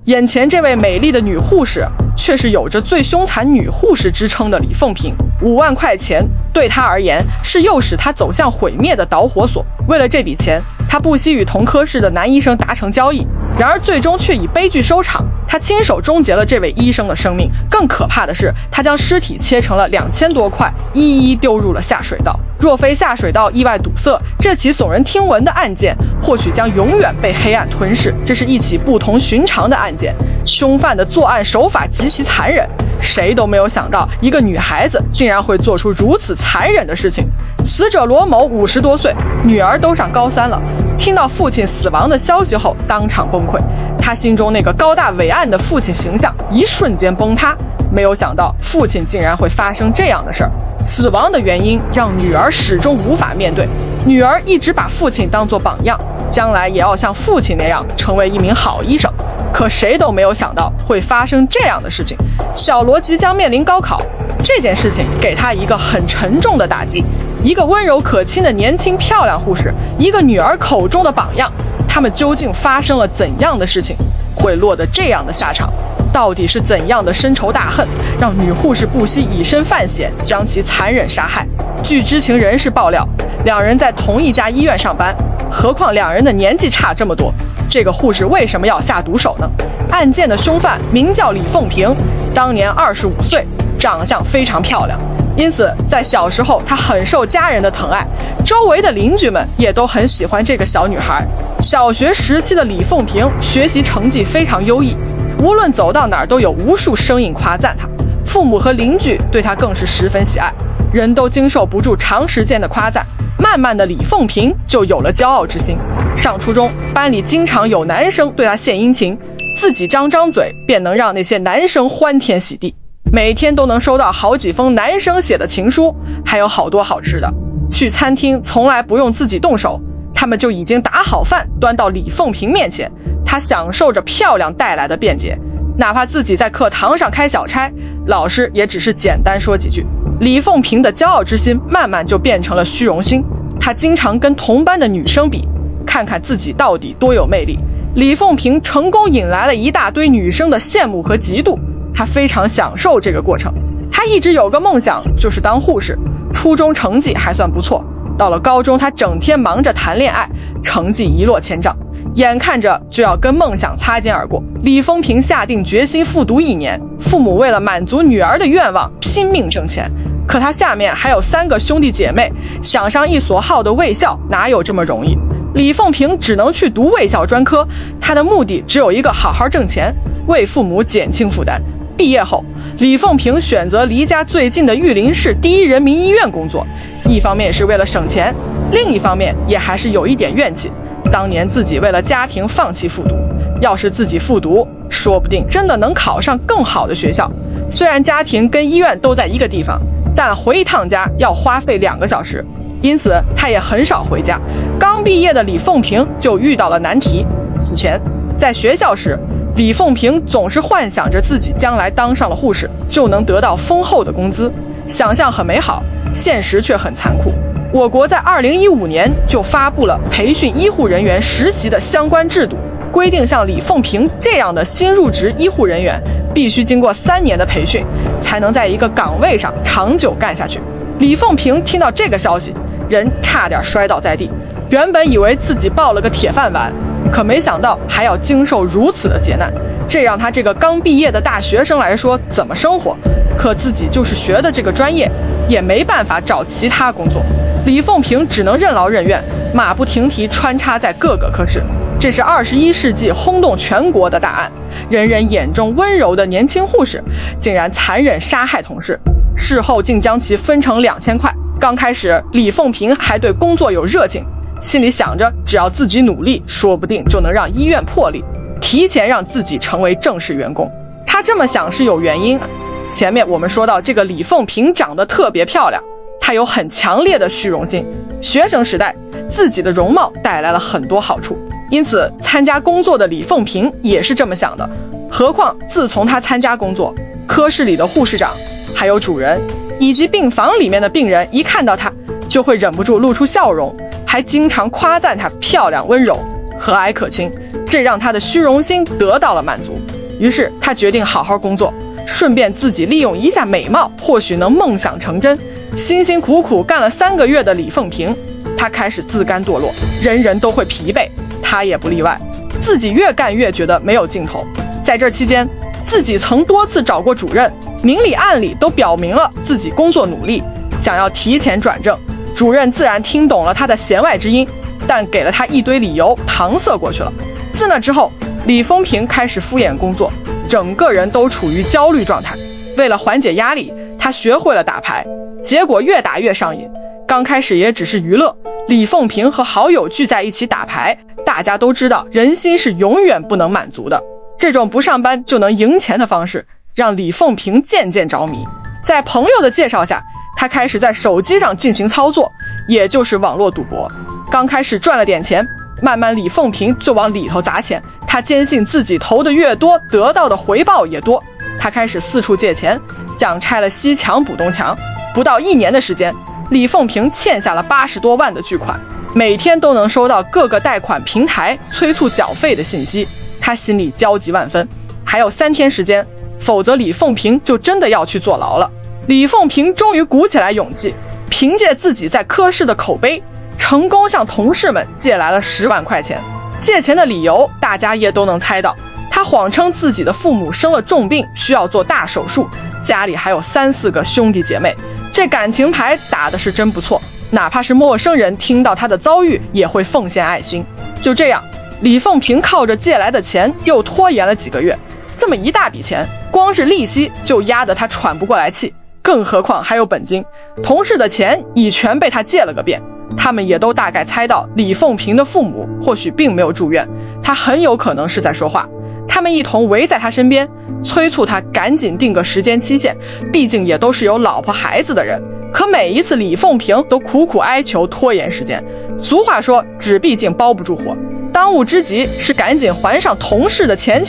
眼前这位美丽的女护士，却是有着最凶残女护士之称的李凤萍。5万块钱对她而言是诱使她走向毁灭的导火索。为了这笔钱，她不惜与同科室的男医生达成交易，然而最终却以悲剧收场。她亲手终结了这位医生的生命。更可怕的是，她将尸体切成了2000多块，一一丢入了下水道。若非下水道意外堵塞，这起耸人听闻的案件或许将永远被黑暗吞噬。这是一起不同寻常的案件，凶犯的作案手法极其残忍，谁都没有想到一个女孩子竟然会做出如此残忍的事情。死者罗某50多岁，女儿都上高3了，听到父亲死亡的消息后当场崩溃，他心中那个高大伟岸的父亲形象一瞬间崩塌。没有想到父亲竟然会发生这样的事儿。死亡的原因让女儿始终无法面对，女儿一直把父亲当作榜样，将来也要像父亲那样成为一名好医生。可谁都没有想到会发生这样的事情。小罗即将面临高考，这件事情给他一个很沉重的打击。一个温柔可亲的年轻漂亮护士，一个女儿口中的榜样，他们究竟发生了怎样的事情，会落得这样的下场？到底是怎样的深仇大恨，让女护士不惜以身犯险，将其残忍杀害？据知情人士爆料，两人在同一家医院上班，何况两人的年纪差这么多，这个护士为什么要下毒手呢？案件的凶犯名叫李凤萍，当年25岁，长相非常漂亮，因此在小时候她很受家人的疼爱，周围的邻居们也都很喜欢这个小女孩。小学时期的李凤萍学习成绩非常优异，无论走到哪儿都有无数声音夸赞她，父母和邻居对她更是十分喜爱，人都经受不住长时间的夸赞，慢慢的李凤萍就有了骄傲之心。上初中，班里经常有男生对她献殷勤，自己张嘴便能让那些男生欢天喜地，每天都能收到好几封男生写的情书，还有好多好吃的。去餐厅从来不用自己动手，他们就已经打好饭端到李凤萍面前，她享受着漂亮带来的便捷，哪怕自己在课堂上开小差，老师也只是简单说几句。李凤萍的骄傲之心慢慢就变成了虚荣心，她经常跟同班的女生比，看看自己到底多有魅力。李凤萍成功引来了一大堆女生的羡慕和嫉妒，她非常享受这个过程。她一直有个梦想，就是当护士，初中成绩还算不错，到了高中她整天忙着谈恋爱，成绩一落千丈，眼看着就要跟梦想擦肩而过。李凤萍下定决心复读1年，父母为了满足女儿的愿望拼命挣钱，可她下面还有3个兄弟姐妹，想上一所好的卫校哪有这么容易？李凤萍只能去读卫校专科，她的目的只有一个，好好挣钱，为父母减轻负担。毕业后，李凤萍选择离家最近的玉林市第一人民医院工作，一方面是为了省钱，另一方面也还是有一点怨气，当年自己为了家庭放弃复读，要是自己复读，说不定真的能考上更好的学校。虽然家庭跟医院都在一个地方，但回一趟家要花费2个小时，因此他也很少回家。刚毕业的李凤萍就遇到了难题。此前在学校时，李凤萍总是幻想着自己将来当上了护士，就能得到丰厚的工资，想象很美好，现实却很残酷。我国在2015年就发布了培训医护人员实习的相关制度，规定像李凤萍这样的新入职医护人员必须经过3年的培训，才能在一个岗位上长久干下去。李凤萍听到这个消息，人差点摔倒在地，原本以为自己抱了个铁饭碗，可没想到还要经受如此的劫难，这让他这个刚毕业的大学生来说怎么生活？可自己就是学的这个专业，也没办法找其他工作。李凤萍只能任劳任怨，马不停蹄穿插在各个科室。这是21世纪轰动全国的大案，人人眼中温柔的年轻护士竟然残忍杀害同事，事后竟将其分成2000块。刚开始李凤萍还对工作有热情，心里想着只要自己努力，说不定就能让医院破例，提前让自己成为正式员工。他这么想是有原因，前面我们说到这个李凤萍长得特别漂亮，她有很强烈的虚荣心，学生时代自己的容貌带来了很多好处，因此参加工作的李凤萍也是这么想的。何况自从她参加工作，科室里的护士长还有主任以及病房里面的病人一看到她就会忍不住露出笑容，还经常夸赞她漂亮温柔和蔼可亲，这让她的虚荣心得到了满足。于是他决定好好工作，顺便自己利用一下美貌，或许能梦想成真。辛辛苦苦干了3个月的李凤萍，她开始自甘堕落，人人都会疲惫，她也不例外。自己越干越觉得没有尽头。在这期间，自己曾多次找过主任，明里暗里都表明了自己工作努力，想要提前转正。主任自然听懂了他的弦外之音，但给了他一堆理由搪塞过去了。自那之后，李凤萍开始敷衍工作，整个人都处于焦虑状态。为了缓解压力，他学会了打牌，结果越打越上瘾。刚开始也只是娱乐，李凤萍和好友聚在一起打牌，大家都知道人心是永远不能满足的，这种不上班就能赢钱的方式让李凤萍渐渐着迷。在朋友的介绍下，他开始在手机上进行操作，也就是网络赌博。刚开始赚了点钱，慢慢李凤萍就往里头砸钱。他坚信自己投的越多，得到的回报也多。他开始四处借钱，想拆了西墙补东墙。不到1年的时间，李凤萍欠下了80多万的巨款，每天都能收到各个贷款平台催促缴费的信息，他心里焦急万分。还有3天时间，否则李凤萍就真的要去坐牢了。李凤萍终于鼓起来勇气，凭借自己在科室的口碑，成功向同事们借来了10万块钱。借钱的理由大家也都能猜到，他谎称自己的父母生了重病，需要做大手术，家里还有3、4个兄弟姐妹。这感情牌打的是真不错，哪怕是陌生人听到他的遭遇也会奉献爱心。就这样，李凤萍靠着借来的钱又拖延了几个月，这么一大笔钱，光是利息就压得他喘不过来气，更何况还有本金。同事的钱已全被他借了个遍，他们也都大概猜到李凤萍的父母或许并没有住院，他很有可能是在说话。他们一同围在他身边，催促他赶紧定个时间期限，毕竟也都是有老婆孩子的人。可每一次李凤萍都苦苦哀求拖延时间。俗话说，纸毕竟包不住火，当务之急是赶紧还上同事的钱，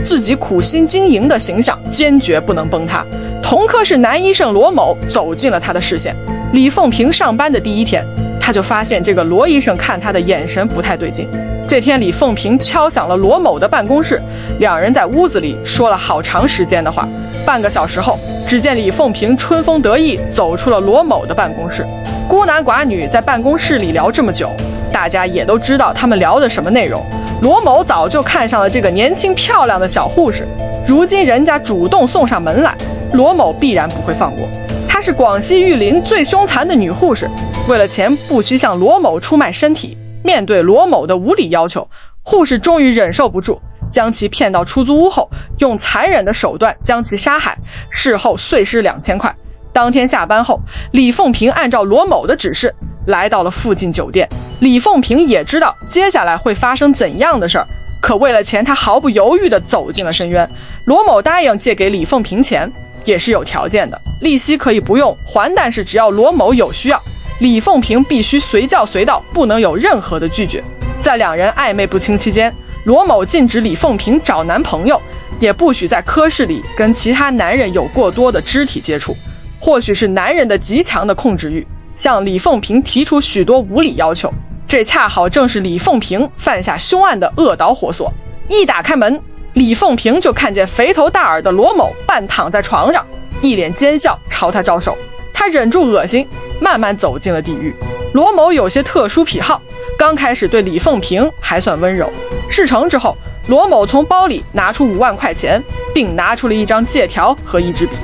自己苦心经营的形象坚决不能崩塌。同科室男医生罗某走进了他的视线。李凤萍上班的第1天，他就发现这个罗医生看他的眼神不太对劲。这天，李凤萍敲响了罗某的办公室，两人在屋子里说了好长时间的话。半个小时后，只见李凤萍春风得意走出了罗某的办公室。孤男寡女在办公室里聊这么久，大家也都知道他们聊的什么内容。罗某早就看上了这个年轻漂亮的小护士，如今人家主动送上门来，罗某必然不会放过。她是广西玉林最凶残的女护士，为了钱不惜向罗某出卖身体。面对罗某的无理要求，护士终于忍受不住，将其骗到出租屋后，用残忍的手段将其杀害，事后碎尸2000块。当天下班后，李凤萍按照罗某的指示来到了附近酒店。李凤萍也知道接下来会发生怎样的事儿，可为了钱，她毫不犹豫地走进了深渊。罗某答应借给李凤萍钱，也是有条件的，利息可以不用还，但是只要罗某有需要，李凤萍必须随叫随到，不能有任何的拒绝。在两人暧昧不清期间，罗某禁止李凤萍找男朋友，也不许在科室里跟其他男人有过多的肢体接触。或许是男人的极强的控制欲，向李凤萍提出许多无理要求，这恰好正是李凤萍犯下凶案的恶导火索。一打开门，李凤萍就看见肥头大耳的罗某半躺在床上，一脸奸笑朝他招手。他忍住恶心，慢慢走进了地狱。罗某有些特殊癖好，刚开始对李凤萍还算温柔。事成之后，罗某从包里拿出5万块钱，并拿出了一张借条和一支笔。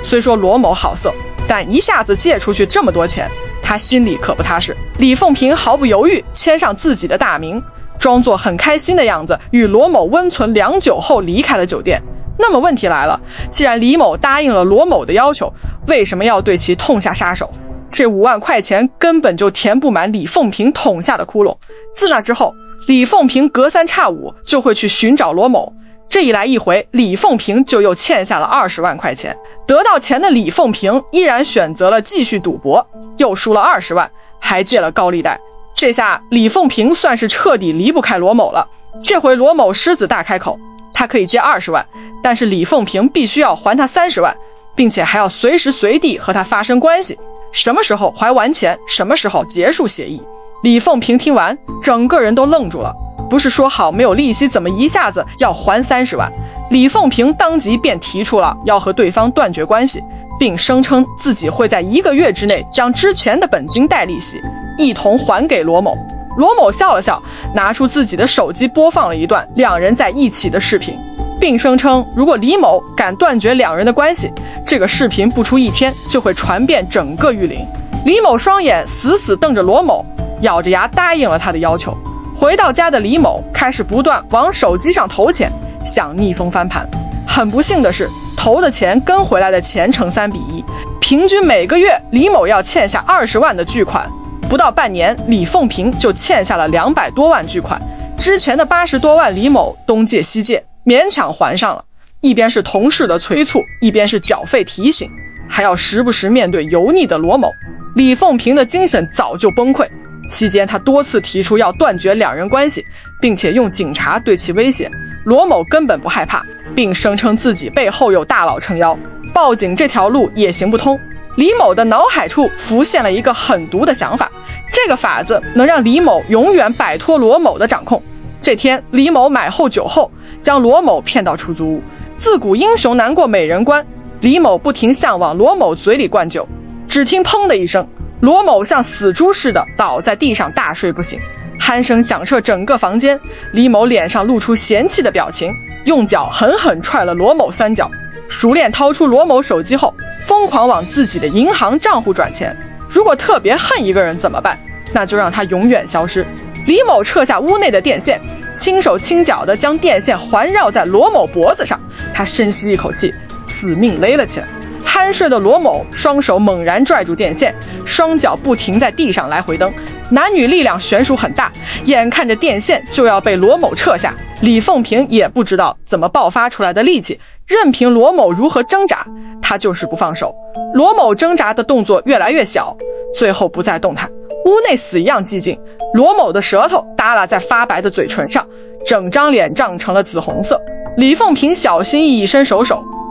虽说罗某好色，但一下子借出去这么多钱，他心里可不踏实。李凤萍毫不犹豫签上自己的大名，装作很开心的样子，与罗某温存良久后离开了酒店。那么问题来了，既然李某答应了罗某的要求，为什么要对其痛下杀手？这5万块钱根本就填不满李凤萍捅下的窟窿。自那之后，李凤萍隔3差5就会去寻找罗某，这一来一回，李凤萍就又欠下了20万块钱。得到钱的李凤萍依然选择了继续赌博，又输了20万，还借了高利贷。这下李凤萍算是彻底离不开罗某了。这回罗某狮子大开口，他可以借20万，但是李凤萍必须要还他30万，并且还要随时随地和他发生关系，什么时候还完钱，什么时候结束协议。李凤萍听完，整个人都愣住了。不是说好没有利息，怎么一下子要还30万？李凤萍当即便提出了要和对方断绝关系，并声称自己会在1个月之内将之前的本金带利息一同还给罗某。罗某笑了笑，拿出自己的手机播放了一段两人在一起的视频，并声称如果李某敢断绝两人的关系，这个视频不出1天就会传遍整个玉林。李某双眼死死瞪着罗某，咬着牙答应了他的要求。回到家的李某开始不断往手机上投钱，想逆风翻盘。很不幸的是，投的钱跟回来的钱成3比1，平均每个月李某要欠下20万的巨款。不到半年，李凤萍就欠下了200多万巨款。之前的80多万，李某东借西借，勉强还上了。一边是同事的催促，一边是缴费提醒，还要时不时面对油腻的罗某。李凤萍的精神早就崩溃。期间，他多次提出要断绝两人关系，并且用警察对其威胁。罗某根本不害怕，并声称自己背后有大佬撑腰，报警这条路也行不通。李某的脑海处浮现了一个狠毒的想法，这个法子能让李某永远摆脱罗某的掌控。这天，李某买后酒后，将罗某骗到出租屋。自古英雄难过美人关，李某不停向往罗某嘴里灌酒，只听砰的一声，罗某像死猪似的倒在地上大睡不醒，鼾声响彻整个房间。李某脸上露出嫌弃的表情，用脚狠狠踹了罗某3脚，熟练掏出罗某手机后，疯狂往自己的银行账户转钱。如果特别恨一个人怎么办？那就让他永远消失。李某撤下屋内的电线，轻手轻脚地将电线环绕在罗某脖子上，他深吸一口气，死命勒了起来。酣睡的罗某双手猛然拽住电线，双脚不停在地上来回蹬，男女力量悬殊很大，眼看着电线就要被罗某撤下，李凤萍也不知道怎么爆发出来的力气，任凭罗某如何挣扎，他就是不放手。罗某挣扎的动作越来越小，最后不再动弹。屋内死一样寂静，罗某的舌头耷拉在发白的嘴唇上，整张脸涨成了紫红色。李凤萍小心翼翼伸手，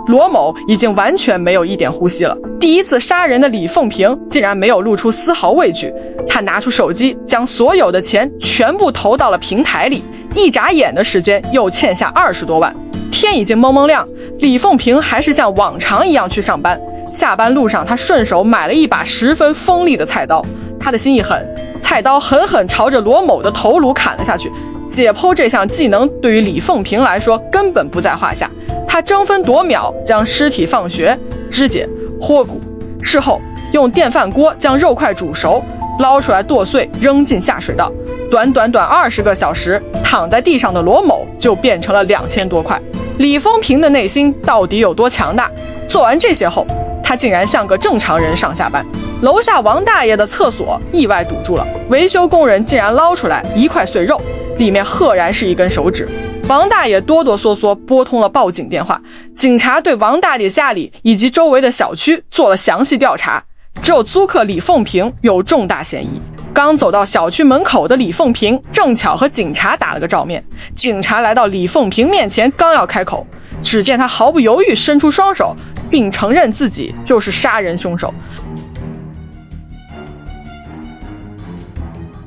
罗某已经完全没有一点呼吸了。第一次杀人的李凤萍竟然没有露出丝毫畏惧，他拿出手机，将所有的钱全部投到了平台里，一眨眼的时间又欠下20多万。天已经蒙蒙亮，李凤萍还是像往常一样去上班。下班路上，他顺手买了一把十分锋利的菜刀，他的心一狠，菜刀狠狠朝着罗某的头颅砍了下去。解剖这项技能对于李凤萍来说根本不在话下，他争分夺秒将尸体放血、肢解、豁骨，事后用电饭锅将肉块煮熟，捞出来剁碎扔进下水道。短20个小时，躺在地上的罗某就变成了2000多块。李凤萍的内心到底有多强大？做完这些后，他竟然像个正常人上下班。楼下王大爷的厕所意外堵住了，维修工人竟然捞出来一块碎肉，里面赫然是一根手指。王大爷哆哆嗦嗦拨通了报警电话，警察对王大爷家里以及周围的小区做了详细调查，只有租客李凤萍有重大嫌疑。刚走到小区门口的李凤萍正巧和警察打了个照面，警察来到李凤萍面前，刚要开口，只见他毫不犹豫伸出双手，并承认自己就是杀人凶手。